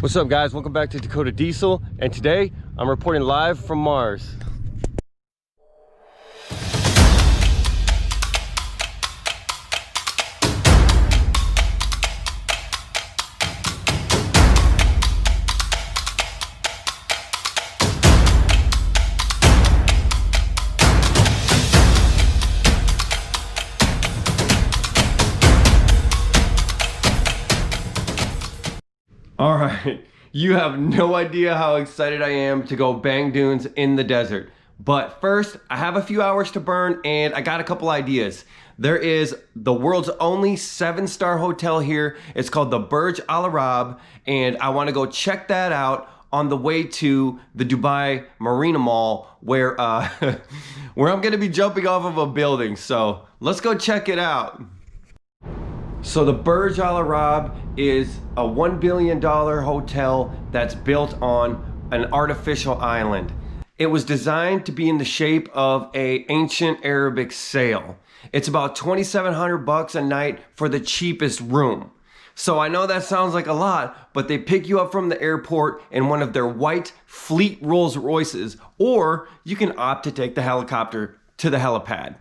What's up, guys? Welcome back to Dakota Diesel, and today I'm reporting live from Mars. All right, you have no idea how excited I am to go bang dunes in the desert. But first, I have a few hours to burn and I got a couple ideas. There is the world's only 7-star hotel here. It's called the Burj Al Arab, and I want to go check that out on the way to the Dubai Marina Mall where, where I'm going to be jumping off of a building. So let's go check it out. So the Burj Al Arab is a $1 billion hotel that's built on an artificial island. It was designed to be in the shape of an ancient Arabic sail. It's about $2,700 a night for the cheapest room. So I know that sounds like a lot, but they pick you up from the airport in one of their white fleet Rolls Royces, or you can opt to take the helicopter to the helipad.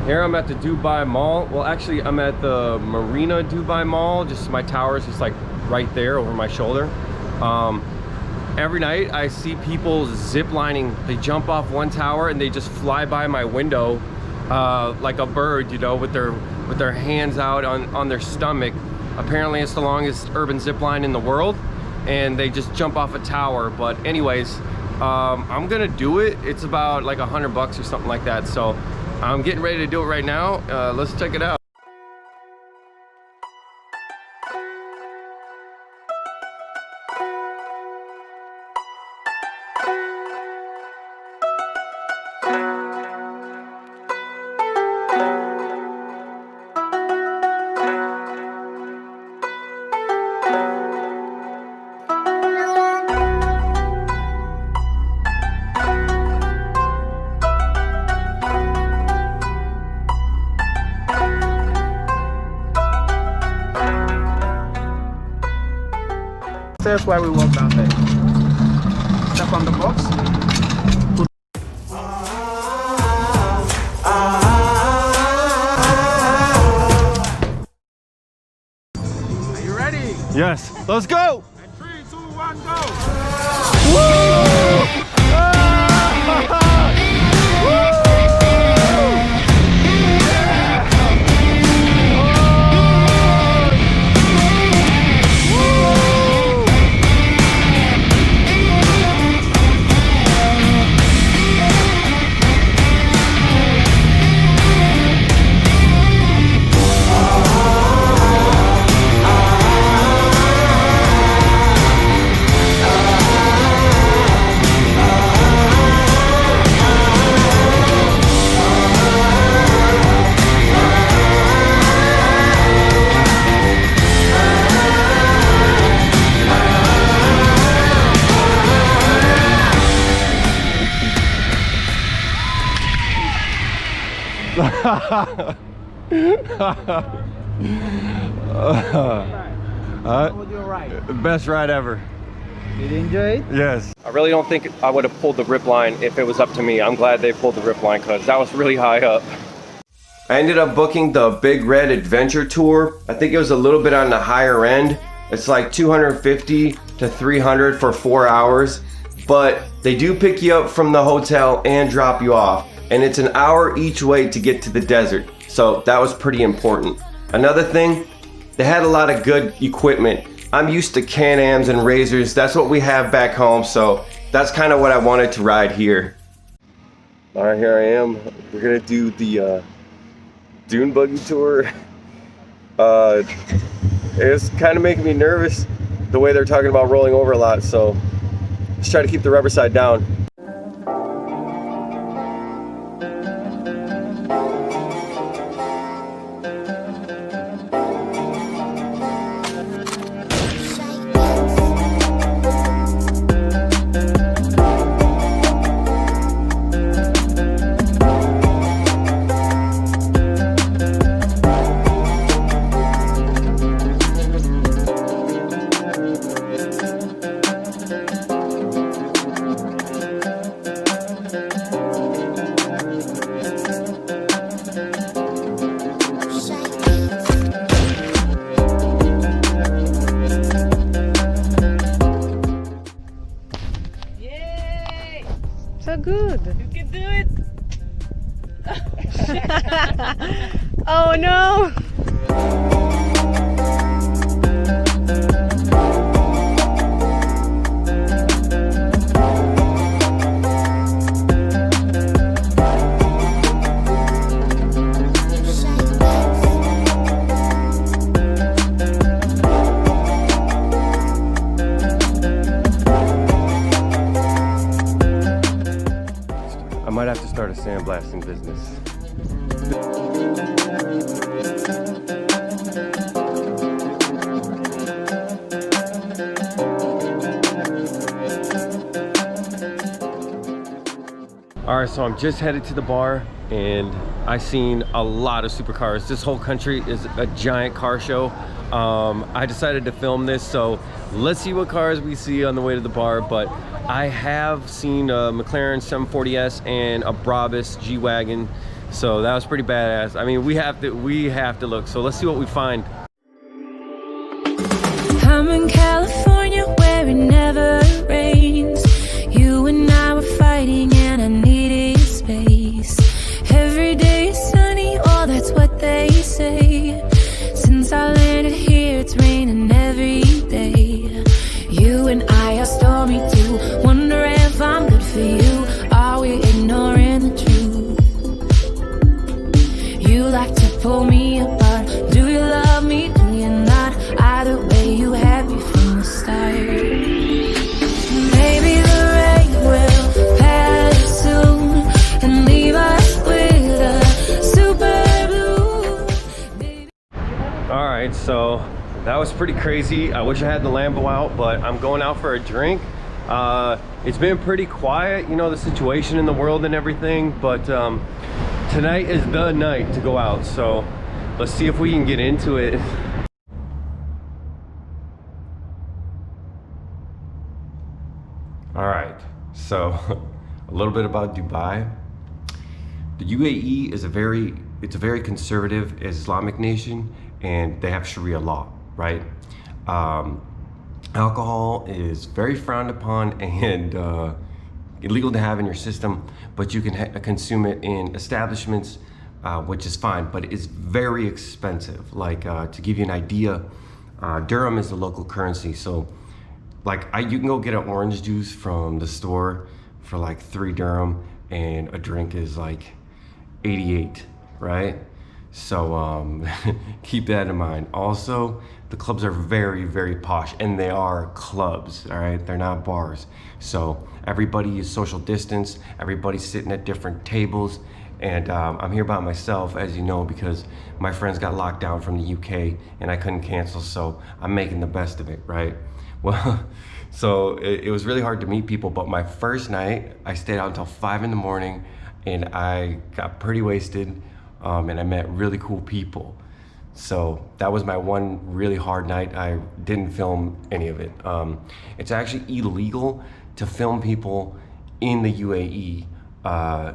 Here I'm at the Dubai Mall. Well, actually, I'm at the Marina Dubai Mall. Just my tower is just like right there over my shoulder. Every night I see people ziplining. They jump off one tower and they just fly by my window like a bird, you know, with their hands out on their stomach. Apparently, it's the longest urban zipline in the world, and they just jump off a tower. But anyways, I'm gonna do it. It's about like $100 or something like that. So I'm getting ready to do it right now. Let's check it out. That's why we walk down there. Step on the box. Are you ready? Yes, let's go! And 3, 2, 1, go! Woo! How would you ride? Best ride ever. Did you enjoy it? Yes. I really don't think I would have pulled the rip line if it was up to me. I'm glad they pulled the rip line because that was really high up. I ended up booking the Big Red Adventure Tour. I think it was a little bit on the higher end. It's like 250 to 300 for 4 hours, but they do pick you up from the hotel and drop you off. And it's an hour each way to get to the desert. So that was pretty important. Another thing, they had a lot of good equipment. I'm used to Can-Ams and Razors. That's what we have back home. So that's kind of what I wanted to ride here. All right, here I am. We're gonna do the Dune Buggy tour. It's kind of making me nervous the way they're talking about rolling over a lot. So let's try to keep the rubber side down. So good. You can do it. Oh no. I might have to start a sandblasting business. All right, so I'm just headed to the bar and I seen a lot of supercars. This whole country is a giant car show. I decided to film this, so let's see what cars we see on the way to the bar. But I have seen a McLaren 740S and a Brabus G-Wagon, so that was pretty badass. I mean, we have to look, so let's see what we find. I'm in California where it never rains. You and I were fighting and I needed space. Every day is sunny, oh that's what they say. Since I landed here it's raining every day. You and I are stormy too. Wonder if I'm good for you. Are we ignoring the truth? You like to pull me apart. Do you love me? Do you not? Either way you had me from the start. Maybe the rain will pass soon and leave us with a super blue. All right, so that was pretty crazy. I wish I had the Lambo out, but I'm going out for a drink. It's been pretty quiet, you know, the situation in the world and everything, but tonight is the night to go out, so let's see if we can get into it. All right, so a little bit about Dubai. The UAE is a very conservative Islamic nation, and they have Sharia law, right? Alcohol is very frowned upon and illegal to have in your system, but you can consume it in establishments, which is fine, but it's very expensive. Like to give you an idea, dirham is the local currency, so like you can go get an orange juice from the store for like 3 dirham, and a drink is like 88, right? So keep that in mind. Also, the clubs are very, very posh, and they are clubs, all right? They're not bars. So everybody is social distance, everybody's sitting at different tables, and I'm here by myself, as you know, because my friends got locked down from the UK and I couldn't cancel, so I'm making the best of it, right? Well, so it was really hard to meet people, but my first night, I stayed out until 5 in the morning and I got pretty wasted, and I met really cool people. So that was my one really hard night. I didn't film any of it. It's actually illegal to film people in the UAE,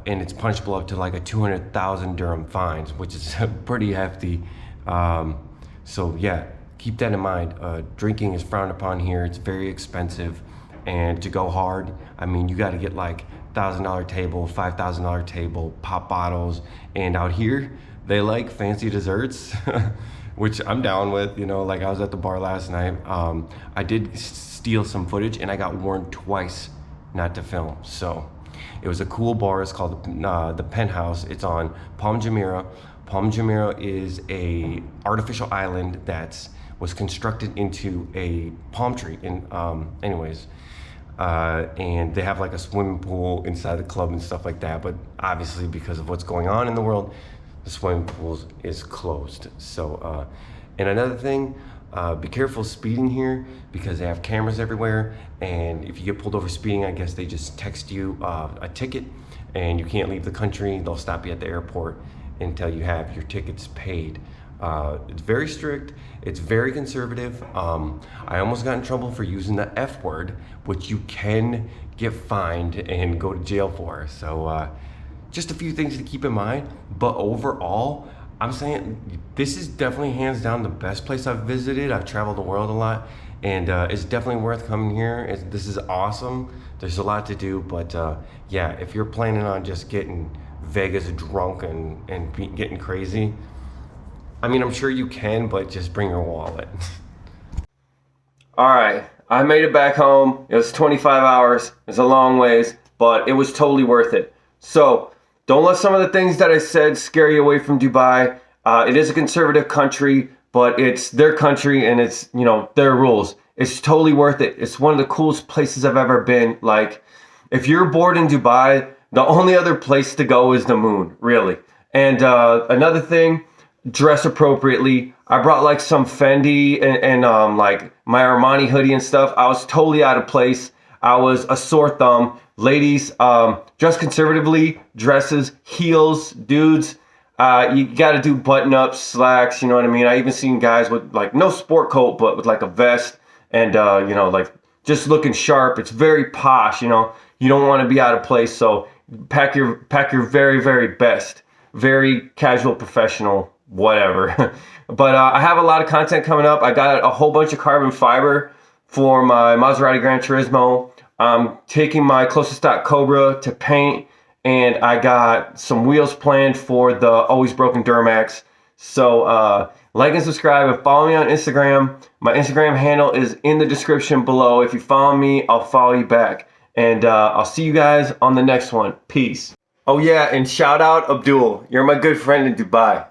and it's punishable up to like a 200,000 dirham fines, which is pretty hefty. So yeah, keep that in mind. Drinking is frowned upon here. It's very expensive, and to go hard, I mean, you got to get like $1,000 table, $5,000 table, pop bottles, and out here they like fancy desserts, which I'm down with. You know, like I was at the bar last night. I did steal some footage, and I got warned twice not to film. So it was a cool bar. It's called the Penthouse. It's on Palm Jumeirah. Palm Jumeirah is a artificial island that was constructed into a palm tree. And and they have like a swimming pool inside the club and stuff like that. But obviously, because of what's going on in the world, the swimming pool is closed. So, and another thing, be careful speeding here because they have cameras everywhere. And if you get pulled over speeding, I guess they just text you a ticket, and you can't leave the country. They'll stop you at the airport until you have your tickets paid. It's very strict. It's very conservative. I almost got in trouble for using the F word, which you can get fined and go to jail for. So just a few things to keep in mind. But overall, I'm saying this is definitely hands down the best place I've visited. I've traveled the world a lot, and it's definitely worth coming here. This is awesome. There's a lot to do, but yeah, if you're planning on just getting Vegas drunk and getting crazy, I mean, I'm sure you can, but just bring your wallet. All right, I made it back home. It was 25 hours. It's a long ways, but it was totally worth it. So don't let some of the things that I said scare you away from Dubai. It is a conservative country, but it's their country and it's, you know, their rules. It's totally worth it. It's one of the coolest places I've ever been. Like, if you're bored in Dubai, the only other place to go is the moon, really. And another thing, dress appropriately. I brought like some Fendi and like my Armani hoodie and stuff. I was totally out of place. I was a sore thumb. Ladies, dress conservatively. Dresses, heels, dudes. You got to do button-ups, slacks. You know what I mean? I even seen guys with like no sport coat, but with like a vest and you know, like just looking sharp. It's very posh. You know, you don't want to be out of place. So pack your very, very best. Very casual, professional, whatever. But I have a lot of content coming up. I got a whole bunch of carbon fiber for my Maserati Gran Turismo. I'm taking my closest stock Cobra to paint, and I got some wheels planned for the Always Broken Duramax. So like and subscribe and follow me on Instagram. My Instagram handle is in the description below. If you follow me, I'll follow you back. And I'll see you guys on the next one. Peace. Oh yeah, and shout out Abdul. You're my good friend in Dubai.